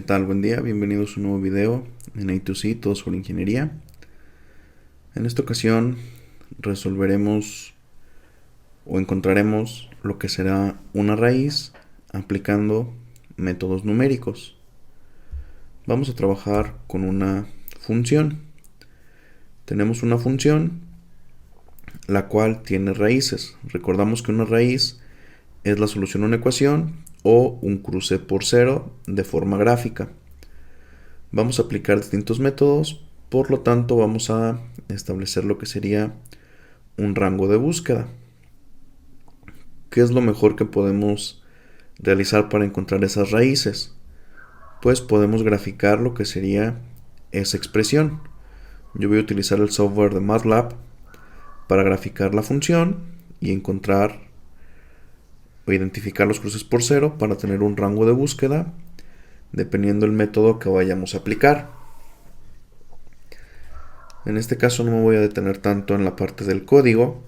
tal? Buen día, bienvenidos a un nuevo video en A2C, todo sobre ingeniería. En esta ocasión resolveremos o encontraremos lo que será una raíz aplicando métodos numéricos. Vamos a trabajar con una función. Tenemos una función la cual tiene raíces. Recordamos que una raíz es la solución a una ecuación o un cruce por cero de forma gráfica. Vamos a aplicar distintos métodos, por lo tanto vamos a establecer lo que sería un rango de búsqueda. ¿Qué es lo mejor que podemos realizar para encontrar esas raíces? Pues podemos graficar lo que sería esa expresión. Yo voy a utilizar el software de MATLAB para graficar la función y encontrar o identificar los cruces por cero para tener un rango de búsqueda dependiendo del método que vayamos a aplicar. En este caso no me voy a detener tanto en la parte del código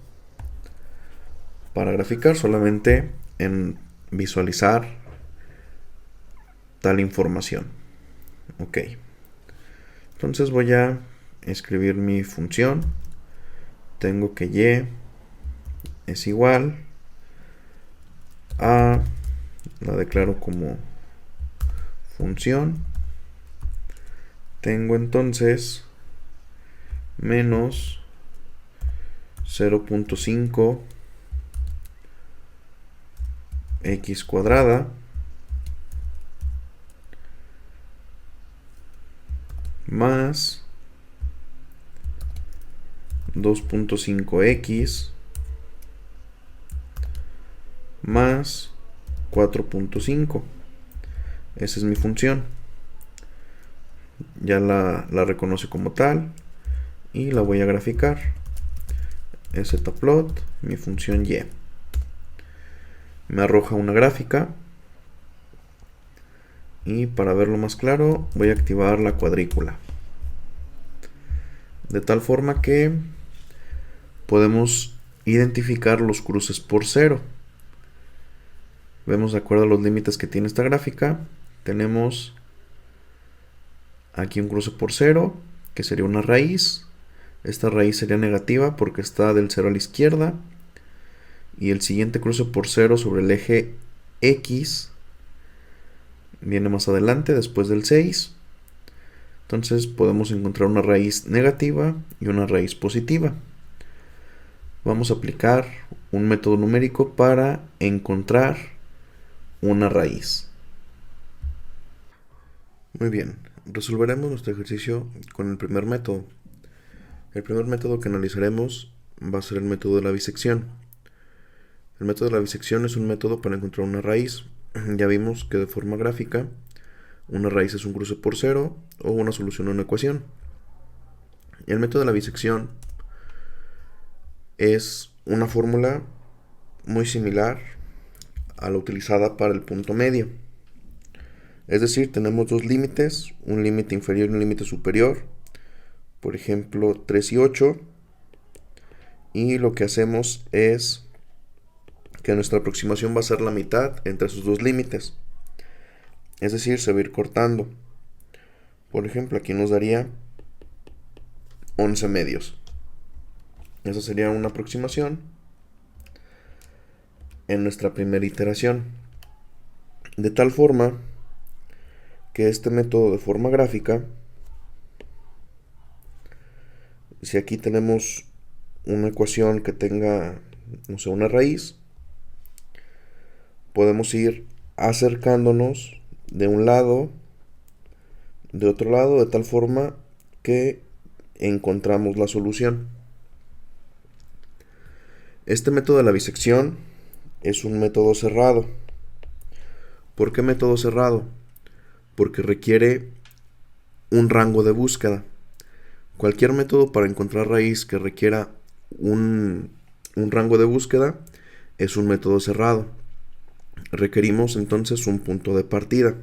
para graficar, solamente en visualizar tal información. Ok, entonces voy a escribir mi función. Tengo que y es igual a, la declaro como función. Tengo entonces menos 0.5 x cuadrada más 2.5x más 4.5. Esa es mi función. Ya la reconoce como tal y la voy a graficar. Zplot, mi función y. Me arroja una gráfica y para verlo más claro voy a activar la cuadrícula. De tal forma que podemos identificar los cruces por cero. Vemos de acuerdo a los límites que tiene esta gráfica. Tenemos aquí un cruce por cero, que sería una raíz. Esta raíz sería negativa porque está del 0 a la izquierda. Y el siguiente cruce por cero sobre el eje X viene más adelante, después del 6. Entonces podemos encontrar una raíz negativa y una raíz positiva. Vamos a aplicar un método numérico para encontrar una raíz. Muy bien, resolveremos nuestro ejercicio con el primer método. El primer método que analizaremos va a ser el método de la bisección. El método de la bisección es un método para encontrar una raíz. Ya vimos que de forma gráfica una raíz es un cruce por cero o una solución a una ecuación. El método de la bisección es una fórmula muy similar a la utilizada para el punto medio. Es decir, tenemos dos límites, un límite inferior y un límite superior. Por ejemplo, 3 y 8. Y lo que hacemos es que nuestra aproximación va a ser la mitad entre esos dos límites. Es decir, se va a ir cortando. Por ejemplo, aquí nos daría 11 medios. Esa sería una aproximación en nuestra primera iteración. De tal forma que este método de forma gráfica, si aquí tenemos una ecuación que tenga, no sé, una raíz, podemos ir acercándonos de un lado, de otro lado, de tal forma que encontramos la solución. Este método de la bisección es un método cerrado. ¿Por qué método cerrado? Porque requiere un rango de búsqueda. Cualquier método para encontrar raíz que requiera un rango de búsqueda es un método cerrado. Requerimos entonces un punto de partida.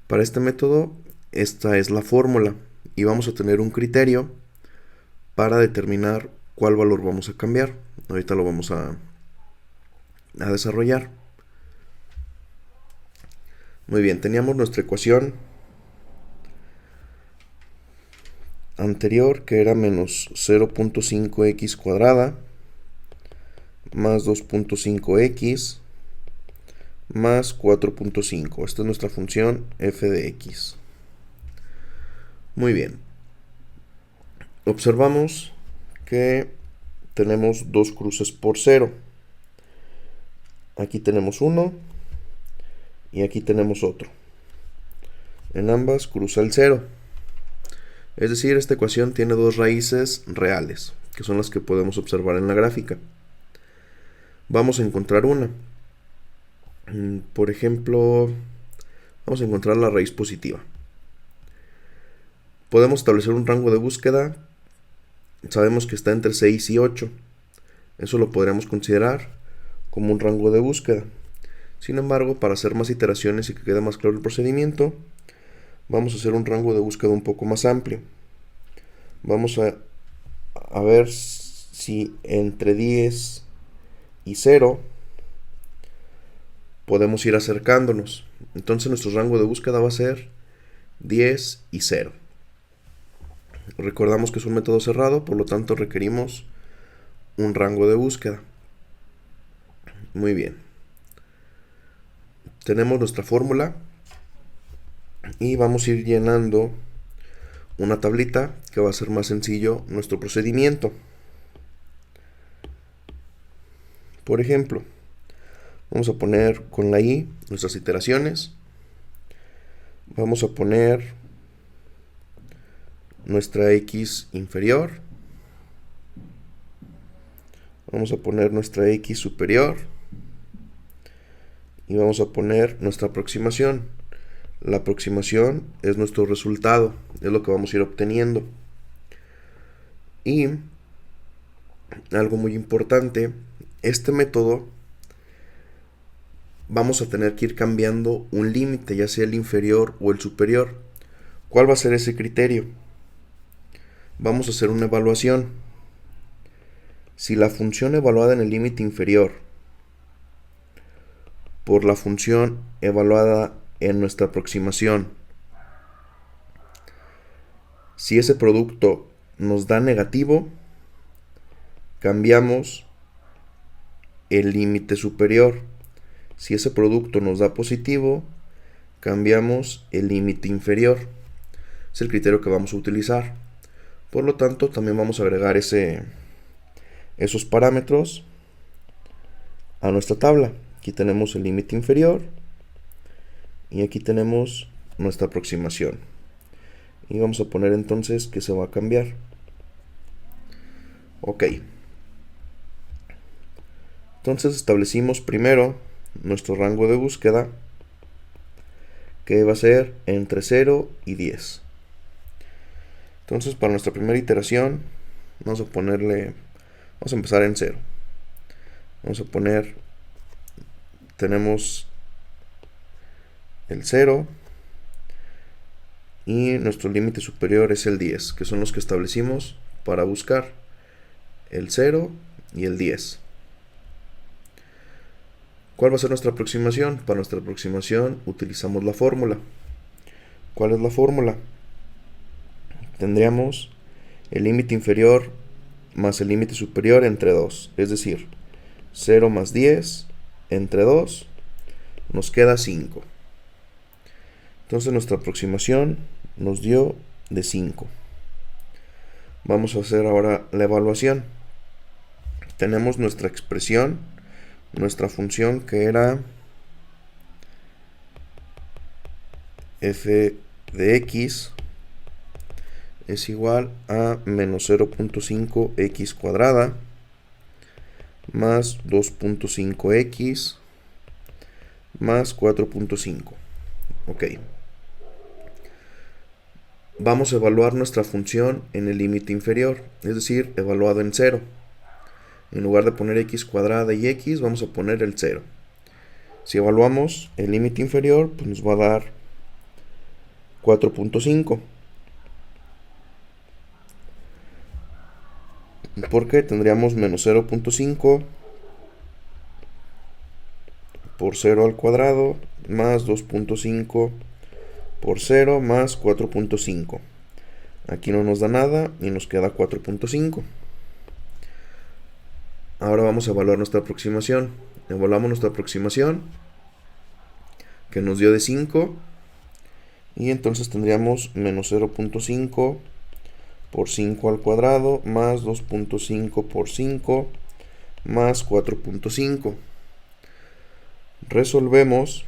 Para este método, esta es la fórmula y vamos a tener un criterio para determinar cuál valor vamos a cambiar. Ahorita lo vamos a desarrollar. Muy bien, teníamos nuestra ecuación anterior que era menos 0.5x cuadrada más 2.5x más 4.5. Esta es nuestra función f de x. Muy bien. Observamos que tenemos dos cruces por 0. Aquí tenemos uno y aquí tenemos otro. En ambas cruza el 0. Es decir, esta ecuación tiene dos raíces reales, que son las que podemos observar en la gráfica. Vamos a encontrar una. Por ejemplo, vamos a encontrar la raíz positiva. Podemos establecer un rango de búsqueda. Sabemos que está entre 6 y 8. Eso lo podríamos considerar como un rango de búsqueda. Sin embargo, para hacer más iteraciones y que quede más claro el procedimiento, vamos a hacer un rango de búsqueda un poco más amplio. Vamos a ver si entre 10 y 0 podemos ir acercándonos. Entonces nuestro rango de búsqueda va a ser 10 y 0. Recordamos que es un método cerrado, por lo tanto requerimos un rango de búsqueda. Muy bien. Tenemos nuestra fórmula y vamos a ir llenando una tablita que va a ser más sencillo nuestro procedimiento. Por ejemplo, vamos a poner con la i nuestras iteraciones. Vamos a poner nuestra x inferior. Vamos a poner nuestra x superior. Y vamos a poner nuestra aproximación. La aproximación es nuestro resultado, es lo que vamos a ir obteniendo. Y algo muy importante, este método vamos a tener que ir cambiando un límite, ya sea el inferior o el superior. ¿Cuál va a ser ese criterio? Vamos a hacer una evaluación. Si la función evaluada en el límite inferior por la función evaluada en nuestra aproximación, si ese producto nos da negativo, cambiamos el límite superior. Si ese producto nos da positivo, cambiamos el límite inferior. Es el criterio que vamos a utilizar. Por lo tanto, también vamos a agregar esos parámetros a nuestra tabla. Aquí tenemos el límite inferior y aquí tenemos nuestra aproximación. Y vamos a poner entonces que se va a cambiar. Ok. Entonces establecimos primero nuestro rango de búsqueda, que va a ser entre 0 y 10. Entonces para nuestra primera iteración vamos a empezar en 0. Vamos a poner, tenemos el 0 y nuestro límite superior es el 10, que son los que establecimos para buscar el 0 y el 10. ¿Cuál va a ser nuestra aproximación? Para nuestra aproximación utilizamos la fórmula. ¿Cuál es la fórmula? Tendríamos el límite inferior más el límite superior entre 2, es decir, 0 más 10 entre 2 nos queda 5. Entonces nuestra aproximación nos dio de 5. Vamos a hacer ahora la evaluación. Tenemos nuestra expresión, nuestra función que era f de x es igual a menos 0.5x cuadrada más 2.5x más 4.5. Ok. Vamos a evaluar nuestra función en el límite inferior, es decir, evaluado en 0. En lugar de poner x cuadrada y x, vamos a poner el 0. Si evaluamos el límite inferior, pues nos va a dar 4.5. Porque tendríamos menos 0.5 por 0 al cuadrado más 2.5 por 0 más 4.5. Aquí no nos da nada y nos queda 4.5. Ahora vamos a evaluar nuestra aproximación. Evaluamos nuestra aproximación, que nos dio de 5. Y entonces tendríamos menos 0.5 por 5 al cuadrado más 2.5 por 5 más 4.5. Resolvemos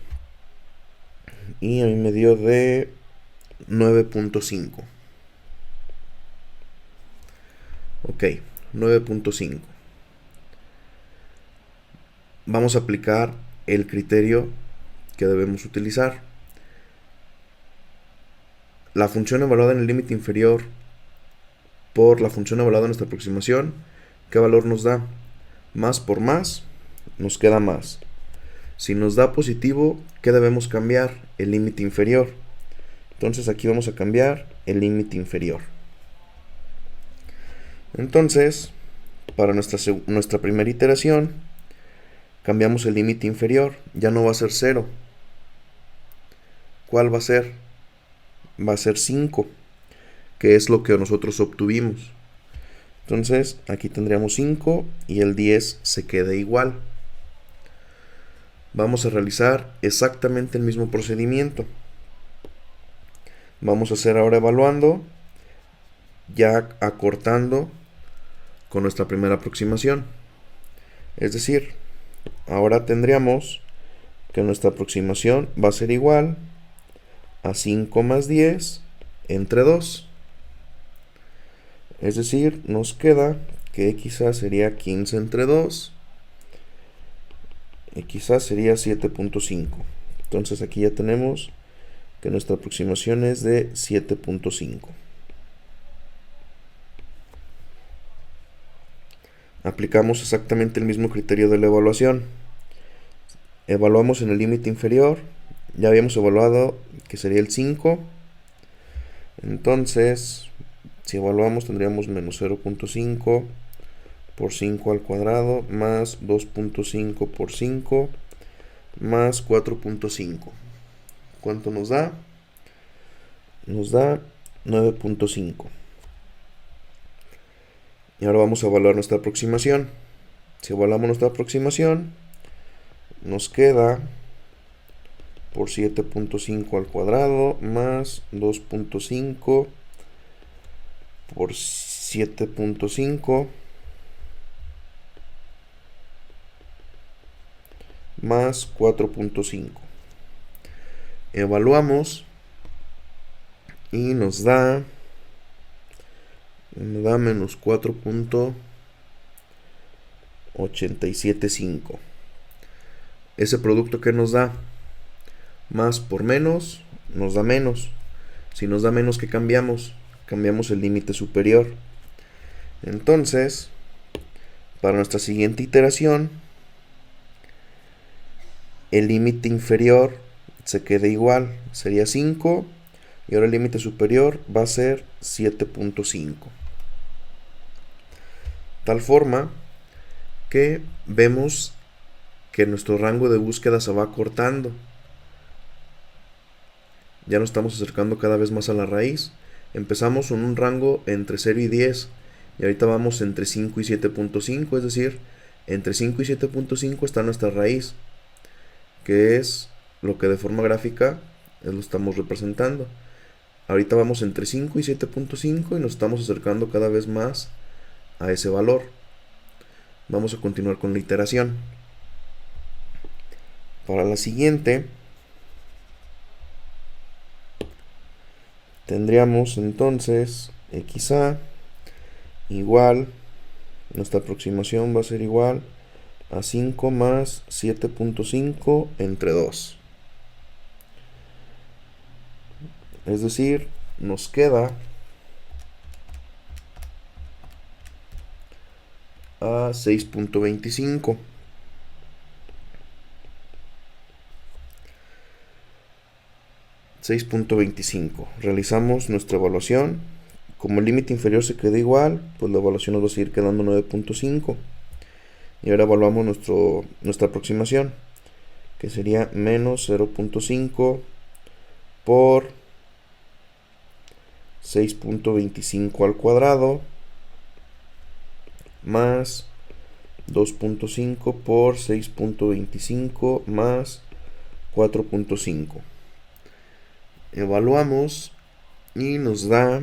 y a mí me dio de 9.5. Ok, 9.5. Vamos a aplicar el criterio que debemos utilizar. La función evaluada en el límite inferior por la función evaluada en nuestra aproximación, ¿qué valor nos da? Más por más, nos queda más. Si nos da positivo, ¿qué debemos cambiar? El límite inferior. Entonces aquí vamos a cambiar el límite inferior. Entonces, para nuestra primera iteración, cambiamos el límite inferior. Ya no va a ser 0. ¿Cuál va a ser? Va a ser 5, que es lo que nosotros obtuvimos. Entonces, aquí tendríamos 5 y el 10 se queda igual. Vamos a realizar exactamente el mismo procedimiento. Vamos a hacer ahora evaluando, ya acortando con nuestra primera aproximación. Es decir, ahora tendríamos que nuestra aproximación va a ser igual a 5 más 10 entre 2. Es decir, nos queda que quizás sería 15 entre 2 y quizás sería 7.5. Entonces aquí ya tenemos que nuestra aproximación es de 7.5. Aplicamos exactamente el mismo criterio de la evaluación. Evaluamos en el límite inferior. Ya habíamos evaluado que sería el 5. Entonces, si evaluamos tendríamos menos 0.5 por 5 al cuadrado más 2.5 por 5 más 4.5. ¿Cuánto nos da? Nos da 9.5. Y ahora vamos a evaluar nuestra aproximación. Si evaluamos nuestra aproximación, nos queda por 7.5 al cuadrado más 2.5 por 7.5 más 4.5. Evaluamos y nos da menos 4.875. Ese producto que nos da más por menos nos da menos. Si nos da menos, ¿qué cambiamos? Cambiamos el límite superior. Entonces, para nuestra siguiente iteración, el límite inferior se queda igual, sería 5, y ahora el límite superior va a ser 7.5. Tal forma que vemos que nuestro rango de búsqueda se va acortando. Ya nos estamos acercando cada vez más a la raíz. Empezamos con un rango entre 0 y 10 y ahorita vamos entre 5 y 7.5, es decir, entre 5 y 7.5 está nuestra raíz, que es lo que de forma gráfica lo estamos representando. Ahorita vamos entre 5 y 7.5 y nos estamos acercando cada vez más a ese valor. Vamos a continuar con la iteración. Para la siguiente tendríamos entonces XA igual, nuestra aproximación va a ser igual a 5 más 7.5 entre 2. Es decir, nos queda a 6.25. Realizamos nuestra evaluación. Como el límite inferior se queda igual, pues la evaluación nos va a seguir quedando 9.5. Y ahora evaluamos nuestra aproximación. que sería menos 0.5 por 6.25 al cuadrado más 2.5 por 6.25 más 4.5. Evaluamos y nos da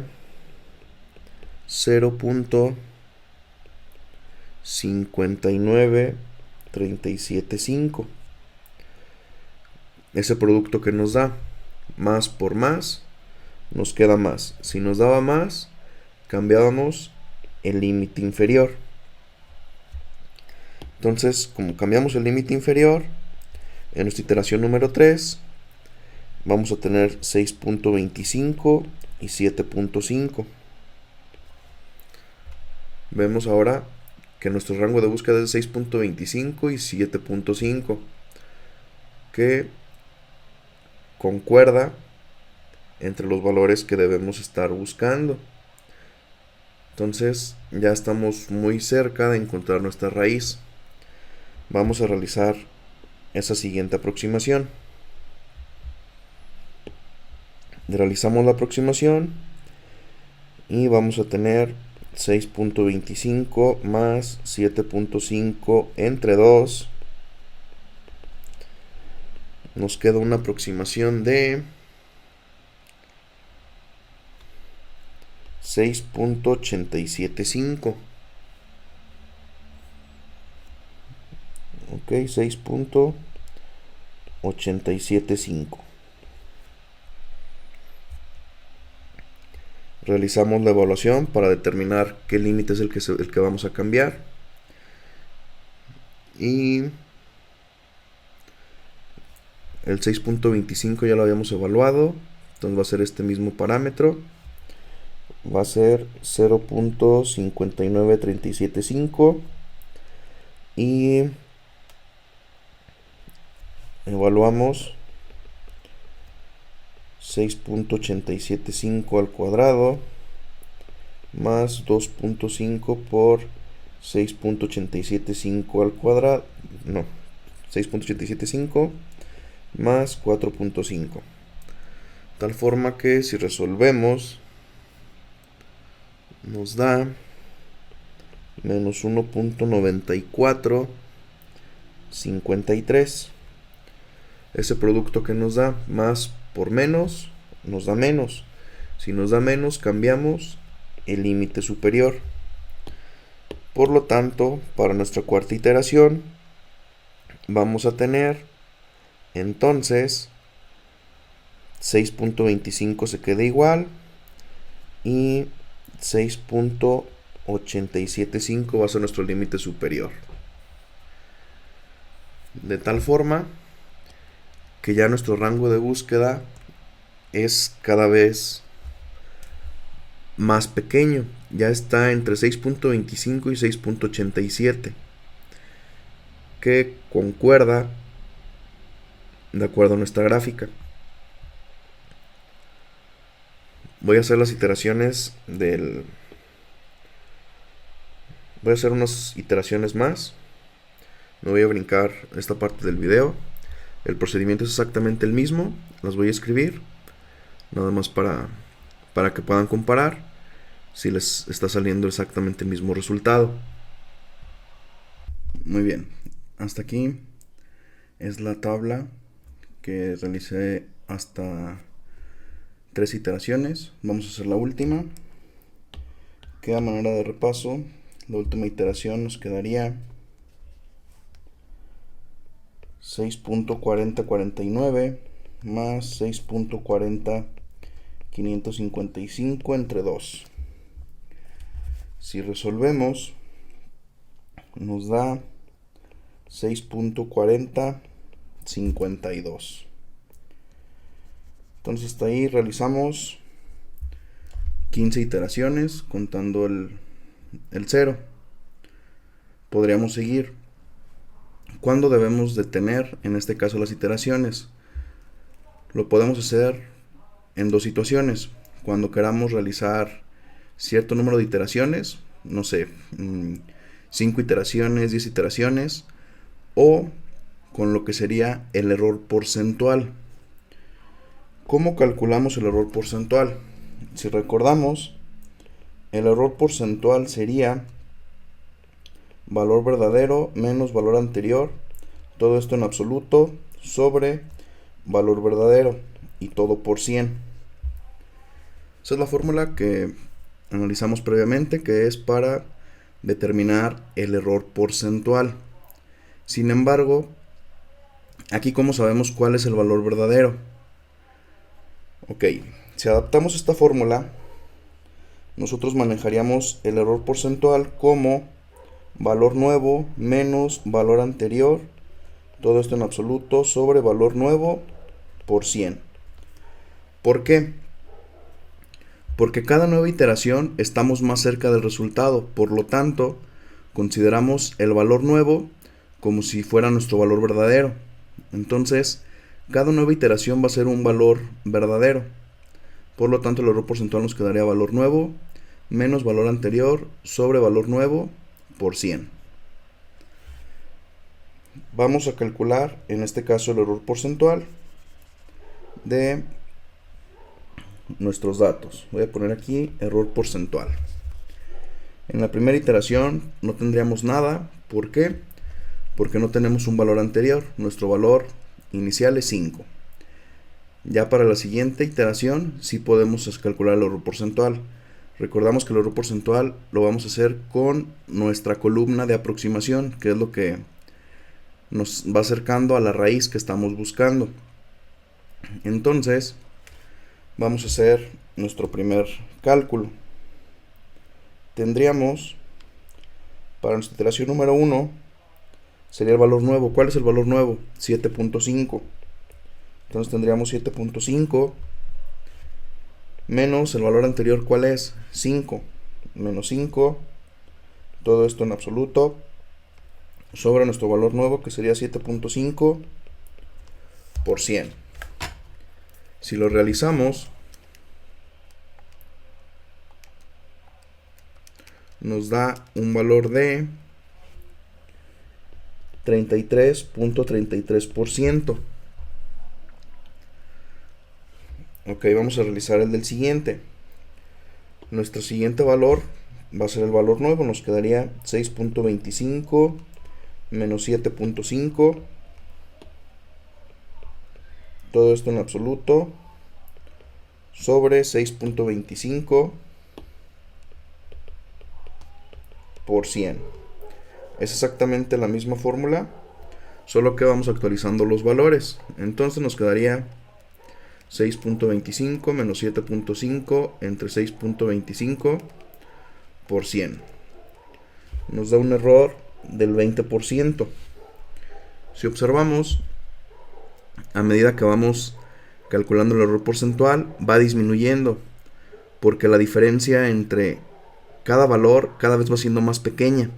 0.59375. Ese producto que nos da más por más nos queda más. Si nos daba más, cambiábamos el límite inferior. Entonces, como cambiamos el límite inferior, en nuestra iteración número 3 vamos a tener 6.25 y 7.5. Vemos ahora que nuestro rango de búsqueda es 6.25 y 7.5, que concuerda entre los valores que debemos estar buscando. Entonces ya estamos muy cerca de encontrar nuestra raíz. Vamos a realizar esa siguiente aproximación. Realizamos la aproximación y vamos a tener 6.25 más 7.5 entre 2. Nos queda una aproximación de 6.875. Ok, 6.875. Realizamos la evaluación para determinar qué límite es el que vamos a cambiar. Y el 6.25 ya lo habíamos evaluado. Entonces va a ser este mismo parámetro. Va a ser 0.59375. Y evaluamos 6.875 al cuadrado más 2.5 por 6.875 al cuadrado, no, 6.875 más 4.5, tal forma que si resolvemos nos da menos 1.9453. Ese producto que nos da más por menos nos da menos. Si nos da menos, cambiamos el límite superior. Por lo tanto, para nuestra cuarta iteración vamos a tener entonces 6.25 se queda igual y 6.875 va a ser nuestro límite superior. De tal forma que ya nuestro rango de búsqueda es cada vez más pequeño. Ya está entre 6.25 y 6.87, que concuerda de acuerdo a nuestra gráfica. Voy a hacer las iteraciones voy a hacer unas iteraciones más. No voy a brincar esta parte del video. El procedimiento es exactamente el mismo. Las voy a escribir nada más para que puedan comparar si les está saliendo exactamente el mismo resultado. Muy bien, hasta aquí es la tabla que realicé hasta 3 iteraciones. Vamos a hacer la última, que a manera de repaso, la última iteración nos quedaría 6.4049 más 6.40555 entre 2. Si resolvemos nos da 6.4052. Entonces hasta ahí realizamos 15 iteraciones contando el 0. Podríamos seguir. ¿Cuándo debemos detener en este caso las iteraciones? Lo podemos hacer en dos situaciones. Cuando queramos realizar cierto número de iteraciones, no sé, 5 iteraciones, 10 iteraciones, o con lo que sería el error porcentual. ¿Cómo calculamos el error porcentual? Si recordamos, el error porcentual sería valor verdadero menos valor anterior, todo esto en absoluto, sobre valor verdadero y todo por 100. Esa es la fórmula que analizamos previamente, que es para determinar el error porcentual. Sin embargo, aquí ¿cómo sabemos cuál es el valor verdadero? Ok, si adaptamos esta fórmula, nosotros manejaríamos el error porcentual como valor nuevo menos valor anterior, todo esto en absoluto, sobre valor nuevo por 100. ¿Por qué? Porque cada nueva iteración estamos más cerca del resultado, por lo tanto, consideramos el valor nuevo como si fuera nuestro valor verdadero. Entonces, cada nueva iteración va a ser un valor verdadero. Por lo tanto, el error porcentual nos quedaría valor nuevo menos valor anterior sobre valor nuevo por 100. Vamos a calcular, en este caso, el error porcentual de nuestros datos. Voy a poner aquí error porcentual. En la primera iteración no tendríamos nada. ¿Por qué? Porque no tenemos un valor anterior. Nuestro valor inicial es 5. Ya para la siguiente iteración sí podemos calcular el error porcentual. Recordamos que el error porcentual lo vamos a hacer con nuestra columna de aproximación, que es lo que nos va acercando a la raíz que estamos buscando. Entonces, vamos a hacer nuestro primer cálculo. Tendríamos, para nuestra iteración número 1, sería el valor nuevo. ¿Cuál es el valor nuevo? 7.5. Entonces tendríamos 7.5 menos el valor anterior. ¿Cuál es? 5. Menos 5. Todo esto en absoluto sobre nuestro valor nuevo, que sería 7.5 por 100. Si lo realizamos, nos da un valor de 33.33%. Ok, vamos a realizar el del siguiente. Nuestro siguiente valor va a ser el valor nuevo. Nos quedaría 6.25 menos 7.5. Todo esto en absoluto sobre 6.25 por 100. Es exactamente la misma fórmula, solo que vamos actualizando los valores. Entonces nos quedaría 6.25 menos 7.5 entre 6.25 por 100. Nos da un error del 20%. Si observamos, a medida que vamos calculando el error porcentual, va disminuyendo, porque la diferencia entre cada valor cada vez va siendo más pequeña.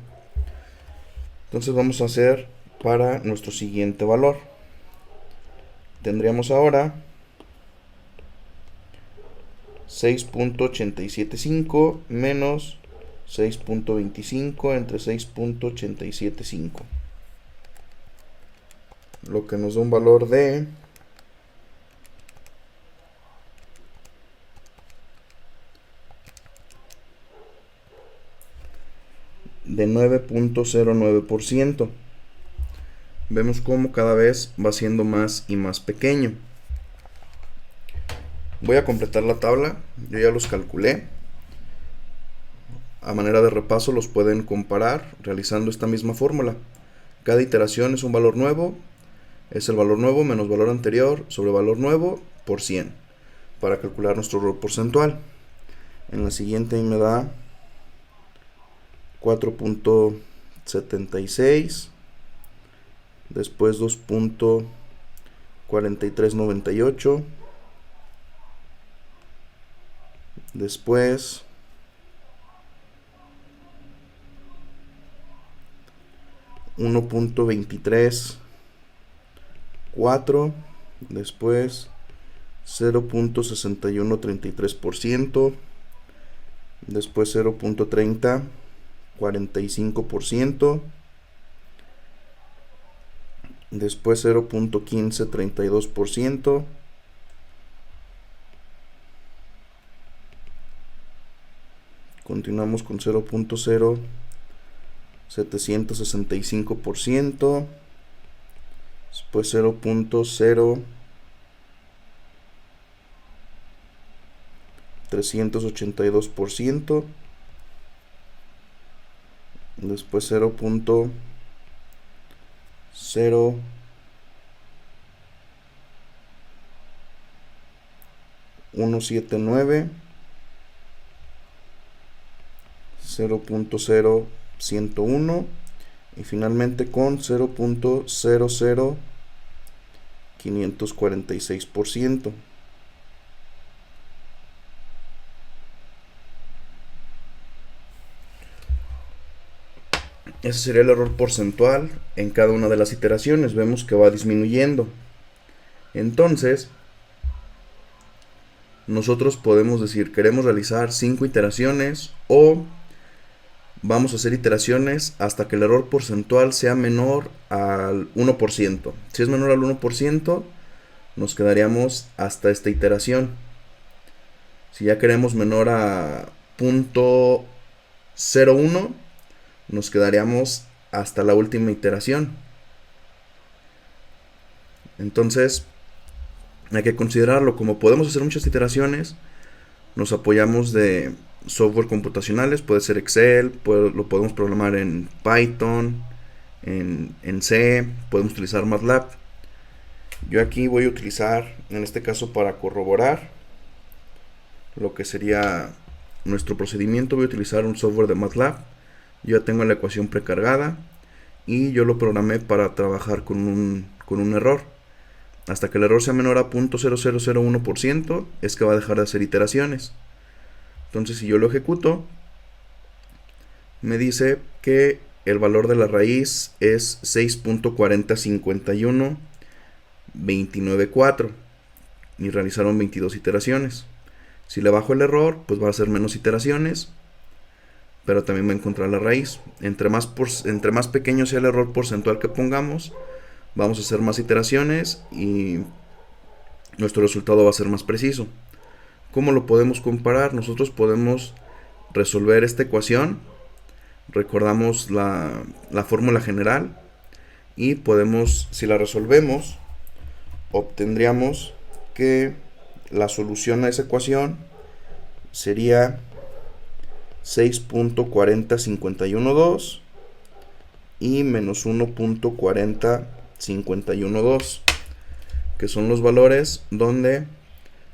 Entonces vamos a hacer para nuestro siguiente valor. Tendríamos ahora 6.875 menos 6.25 entre 6.875, lo que nos da un valor de 9.09%. Vemos cómo cada vez va siendo más y más pequeño. Voy a completar la tabla, yo ya los calculé. A manera de repaso los pueden comparar realizando esta misma fórmula. Cada iteración es un valor nuevo, es el valor nuevo menos valor anterior sobre valor nuevo por 100, para calcular nuestro error porcentual. En la siguiente me da 4.76, después 2.4398, después 1.234, después 0.6133%, después 0.3045%, después 0.1532%, continuamos con 0.0765%, después 0.0382%, después 0.0179, 0.0101 y finalmente con 0.00546%. Ese sería el error porcentual en cada una de las iteraciones. Vemos que va disminuyendo. Entonces, nosotros podemos decir, queremos realizar 5 iteraciones o vamos a hacer iteraciones hasta que el error porcentual sea menor al 1%. Si es menor al 1%, nos quedaríamos hasta esta iteración. Si ya queremos menor a 0.01, nos quedaríamos hasta la última iteración. Entonces, hay que considerarlo. Como podemos hacer muchas iteraciones, nos apoyamos de software computacionales. Puede ser Excel, lo podemos programar en Python, en C, podemos utilizar MATLAB. Yo aquí voy a utilizar, en este caso para corroborar lo que sería nuestro procedimiento, voy a utilizar un software de MATLAB. Yo ya tengo la ecuación precargada y yo lo programé para trabajar con un error. Hasta que el error sea menor a 0.0001% es que va a dejar de hacer iteraciones. Entonces, si yo lo ejecuto, me dice que el valor de la raíz es 6.405129.4 y realizaron 22 iteraciones. Si le bajo el error, pues va a hacer menos iteraciones, pero también va a encontrar la raíz. Entre más pequeño sea el error porcentual que pongamos, vamos a hacer más iteraciones y nuestro resultado va a ser más preciso. ¿Cómo lo podemos comparar? Nosotros podemos resolver esta ecuación. Recordamos la fórmula general y podemos, si la resolvemos, obtendríamos que la solución a esa ecuación sería 6.40512 y menos 1.40512, que son los valores donde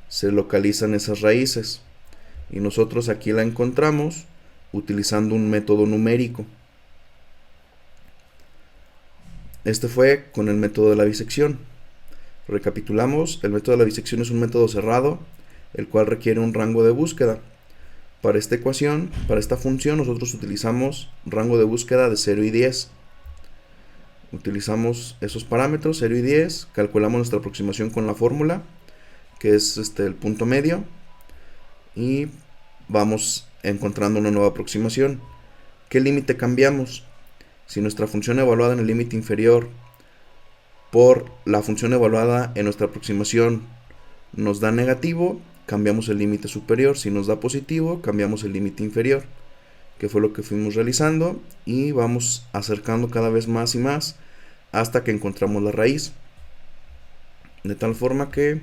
se localizan esas raíces, y nosotros aquí la encontramos utilizando un método numérico. Este fue con el método de la bisección. Recapitulamos, el método de la bisección es un método cerrado, el cual requiere un rango de búsqueda. Para esta ecuación, para esta función, nosotros utilizamos rango de búsqueda de 0 y 10. Utilizamos esos parámetros, 0 y 10, calculamos nuestra aproximación con la fórmula, que es el punto medio, y vamos encontrando una nueva aproximación. ¿Qué límite cambiamos? Si nuestra función evaluada en el límite inferior por la función evaluada en nuestra aproximación nos da negativo, cambiamos el límite superior. Si nos da positivo, cambiamos el límite inferior, que fue lo que fuimos realizando, y vamos acercando cada vez más y más hasta que encontramos la raíz, de tal forma que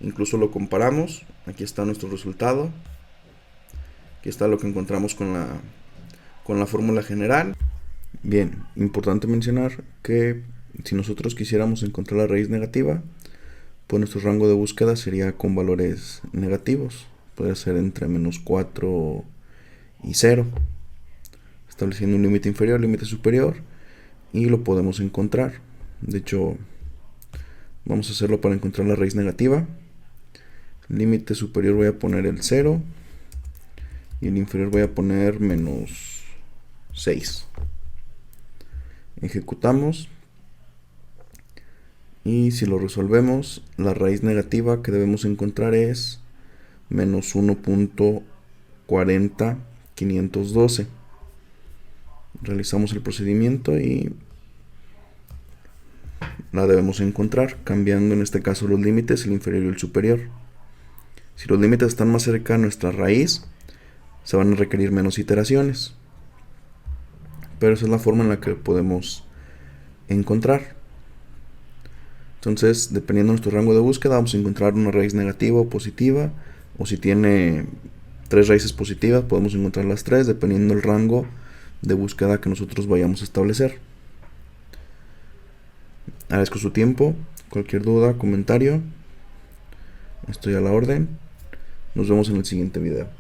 incluso lo comparamos. Aquí está nuestro resultado, aquí está lo que encontramos con la fórmula general. Bien, importante mencionar que si nosotros quisiéramos encontrar la raíz negativa, pues nuestro rango de búsqueda sería con valores negativos. Puede ser entre menos 4 y 0, estableciendo un límite inferior, límite superior, y lo podemos encontrar. De hecho, vamos a hacerlo para encontrar la raíz negativa. Límite superior voy a poner el 0 y el inferior voy a poner menos 6. Ejecutamos y si lo resolvemos, la raíz negativa que debemos encontrar es menos 1.40512. Realizamos el procedimiento y la debemos encontrar, cambiando en este caso los límites, el inferior y el superior. Si los límites están más cerca de nuestra raíz, se van a requerir menos iteraciones. Pero esa es la forma en la que podemos encontrar. Entonces, dependiendo de nuestro rango de búsqueda, vamos a encontrar una raíz negativa o positiva. O si tiene 3 raíces positivas, podemos encontrar las 3, dependiendo del rango de búsqueda que nosotros vayamos a establecer. Agradezco su tiempo. Cualquier duda, comentario, estoy a la orden. Nos vemos en el siguiente video.